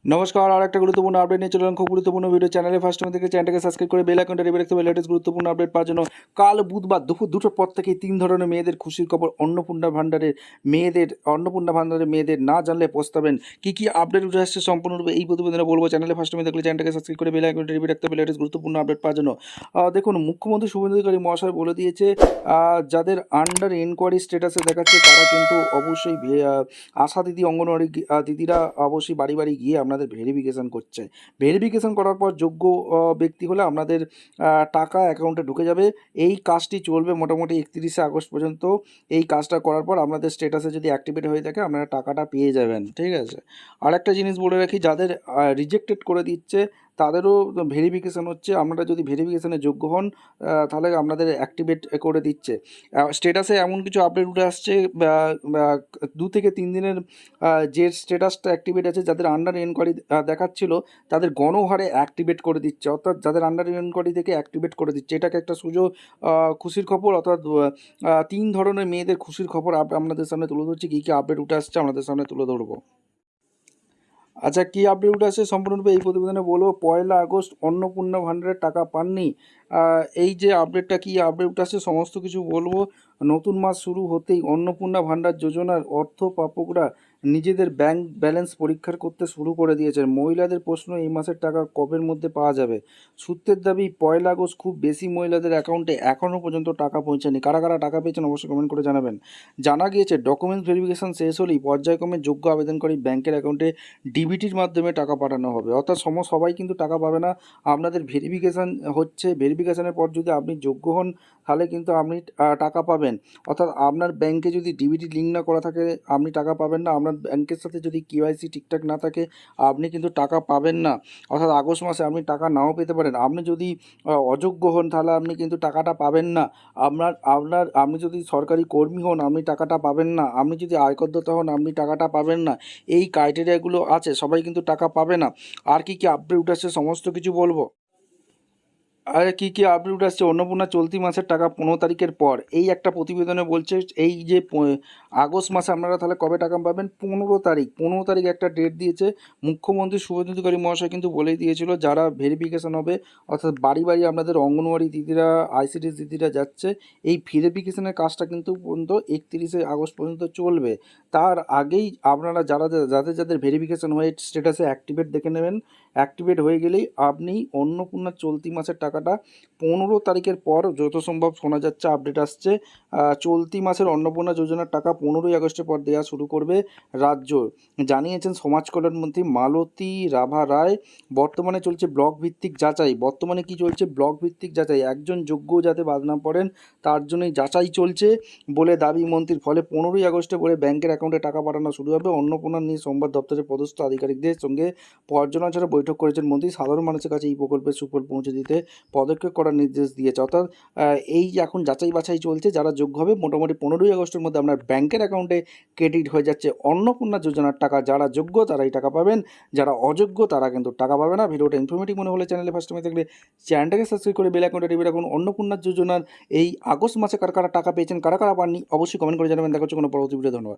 নমস্কার, আর একটা গুরুত্বপূর্ণ আপডেট নিয়ে চলে এলাম। খুব গুরুত্বপূর্ণ ভিডিও। চ্যানেলে ফার্স্ট টাইম থেকে চ্যানেলটাকে সাবস্ক্রাইব করে বেল আইকনটা টিপে রাখতে হবে লেটেস্ট গুরুত্বপূর্ণ আপডেট পাওয়ার জন্য। কাল বুধবার দুপুর 2টোর পর থেকে 3 ধরনের মেয়েদের খুশির খবর। অন্নপূর্ণা ভান্ডারের মেয়েদের না জানলে পস্তাবেন। কী আপডেট উঠে আসছে সম্পূর্ণরূপে এই প্রতিবেদনে বলবো। চ্যানেলে ফার্স্ট টাইম দেখলে চ্যানেলটাকে সাবস্ক্রাইব করে বেল আইকনটা টিপে রাখতে হবে লেটেস্ট গুরুত্বপূর্ণ আপডেট পাওয়ার জন্য। দেখুন, মুখ্যমন্ত্রী শুভেন্দু অধিকারী মহাশয় বলে দিয়েছে, যাদের আন্ডার ইনকোয়ারি স্ট্যাটাসে দেখাচ্ছে তারা কিন্তু অবশ্যই আশা দিদি, অঙ্গনওয়াড়ি দিদিরা অবশ্যই বাড়ি বাড়ি গিয়ে আপনাদের ভেরিফিকেশান করছে। ভেরিফিকেশান করার পর যোগ্য ব্যক্তি হলে আপনাদের টাকা অ্যাকাউন্টে ঢুকে যাবে। এই কাজটি চলবে মোটামুটি 31শে আগস্ট পর্যন্ত। এই কাজটা করার পর আপনাদের স্ট্যাটাসে যদি অ্যাক্টিভেট হয়ে থাকে আপনারা টাকাটা পেয়ে যাবেন, ঠিক আছে। আর একটা জিনিস বলে রাখি, যাদের রিজেক্টেড করে দিচ্ছে তাদেরও ভেরিফিকেশান হচ্ছে। আপনারা যদি ভেরিফিকেশানে যোগ্য হন তাহলে আপনাদের অ্যাক্টিভেট করে দিচ্ছে। স্ট্যাটাসে এমন কিছু আপডেট উঠে আসছে, 2 থেকে 3 দিনের যে স্ট্যাটাসটা অ্যাক্টিভেট আছে, যাদের আন্ডার এনকোয়ারি দেখাচ্ছিল তাদের গণহারে অ্যাক্টিভেট করে দিচ্ছে, অর্থাৎ যাদের আন্ডার এনকোয়ারি থেকে অ্যাক্টিভেট করে দিচ্ছে। এটাকে একটা খুশির খবর, অর্থাৎ 3 ধরনের মেয়েদের খুশির খবর আপনাদের সামনে তুলে ধরছি। কী আপডেট উঠে আসছে আপনাদের সামনে তুলে ধরবো। আচ্ছা, কী আপডেট উঠে আসছে সম্পূর্ণরূপে এই প্রতিবেদনে বলবো। 1 আগস্ট অন্নপূর্ণা ভান্ডারের টাকা পাননি, এই যে আপডেটটা, কী আপডেট উঠে আসছে সমস্ত কিছু বলবো। নতুন মাস শুরু হতেই অন্নপূর্ণা ভান্ডার যোজনার অর্থ প্রাপকরা নিজেদের ব্যাংক ব্যালেন্স পরীক্ষা করতে শুরু করে দিয়েছেন। মহিলাদের প্রশ্ন, এই মাসের টাকা কবের মধ্যে পাওয়া যাবে। সূত্রের দাবি, 1 আগস্ট খুব বেশি মহিলাদের অ্যাকাউন্টে এখনও পর্যন্ত টাকা পৌঁছায়নি। কারা কারা টাকা পেয়েছেন অবশ্যই কমেন্ট করে জানাবেন। জানা গিয়েছে, ডকুমেন্টস ভেরিফিকেশন শেষ হলেই পর্যায়ক্রমে যোগ্য আবেদনকারী ব্যাংকের অ্যাকাউন্টে ডিবিটির মাধ্যমে টাকা পাঠানো হবে। অর্থাৎ সবাই কিন্তু টাকা পাবে না। আপনাদের ভেরিফিকেশান হচ্ছে, ভেরিফিকেশানের পর যদি আপনি যোগ্য হন তাহলে কিন্তু আপনি টাকা পাবেন। অর্থাৎ আপনার ব্যাংকে যদি ডিবিটি লিঙ্ক না করা থাকে আপনি টাকা পাবেন না। আপনার ব্যাংকের সাথে যদি কেওয়াইসি ঠিকঠাক না থাকে আপনি কিন্তু টাকা পাবেন না। অর্থাৎ আগস্ট মাসে আপনি টাকা নাও পেতে পারেন। আপনি যদি অযোগ্য হন তাহলে আপনি কিন্তু টাকাটা পাবেন না। আপনি যদি সরকারি কর্মী হন আপনি টাকাটা পাবেন না। আপনি যদি আয়করদাতা হন আপনি টাকাটা পাবেন না। এই ক্রাইটেরিয়াগুলো আছে, সবাই কিন্তু টাকা পাবে না। আর কী আপডেট উঠে আসছে সমস্ত কিছু বলবো। আরে কী আপডেট আসছে, অন্নপূর্ণা চলতি মাসের টাকা 15 তারিখের পর, এই একটা প্রতিবেদনে বলছে। এই যে আগস্ট মাসে আপনারা তাহলে কবে টাকা পাবেন? 15 তারিখ একটা ডেট দিয়েছে মুখ্যমন্ত্রী শুভেন্দু অধিকারী মহাশয়। কিন্তু বলেই দিয়েছিল যারা ভেরিফিকেশান হবে, অর্থাৎ বাড়ি বাড়ি আপনাদের অঙ্গনওয়াড়ি দিদিরা, আইসিডিএস দিদিরা যাচ্ছে, এই ভেরিফিকেশানের কাজটা কিন্তু পর্যন্ত 31শে আগস্ট পর্যন্ত চলবে। তার আগেই আপনারা যাদের ভেরিফিকেশান হয়ে স্ট্যাটাসে অ্যাক্টিভেট দেখে নেবেন। অ্যাক্টিভেট হয়ে গেলেই আপনি অন্নপূর্ণা চলতি মাসের টাকাটা 15 তারিখের পর, যত সম্ভব শোনা যাচ্ছে আপডেট আসছে, চলতি মাসের অন্নপূর্ণা যোজনার টাকা 15ই আগস্টের পর দেওয়া শুরু করবে রাজ্য, জানিয়েছেন সমাজ কল্যাণমন্ত্রী মালতী রাভা রায়। বর্তমানে চলছে ব্লক ভিত্তিক যাচাই। বর্তমানে কি চলছে? ব্লক ভিত্তিক যাচাই। একজন যোগ্য যাতে বাদ না পড়েন তার জন্যই যাচাই চলছে বলে দাবি মন্ত্রীর। ফলে 15ই আগস্টে বলে ব্যাংকের অ্যাকাউন্টে টাকা পাঠানো শুরু হবে। অন্নপূর্ণা নিয়ে সোমবার দপ্তরের পদস্থ আধিকারিকদের সঙ্গে পর্যালোচনা বৈঠক করেছেন মন্ত্রী। সাধারণ মানুষের কাছে এই প্রকল্পের সুফল পৌঁছে দিতে পদক্ষেপ করার নির্দেশ দিয়েছে। অর্থাৎ এই এখন যাচাই বাছাই চলছে, যারা যোগ্য হবে মোটামুটি 15ই আগস্টের মধ্যে আপনার ব্যাংকের অ্যাকাউন্টে ক্রেডিট হয়ে যাচ্ছে অন্নপূর্ণা যোজনার টাকা। যারা যোগ্য তারাই টাকা পাবেন, যারা অযোগ্য তারা কিন্তু টাকা পাবে না। ভিডিওটা ইনফরমেটিভ মনে হলে চ্যানেলে ফার্স্ট টাইম থাকলে চ্যানেলটাকে সাবস্ক্রাইব করে বেল আইকনটা টিপে রাখুন। অন্নপূর্ণা যোজনার এই আগস্ট মাসে কারা কারা টাকা পেয়েছেন, কারা কারা পাননি অবশ্যই কমেন্ট করে জানাবেন। দেখা হচ্ছে কোনো পরবর্তী ভিডিও। ধন্যবাদ।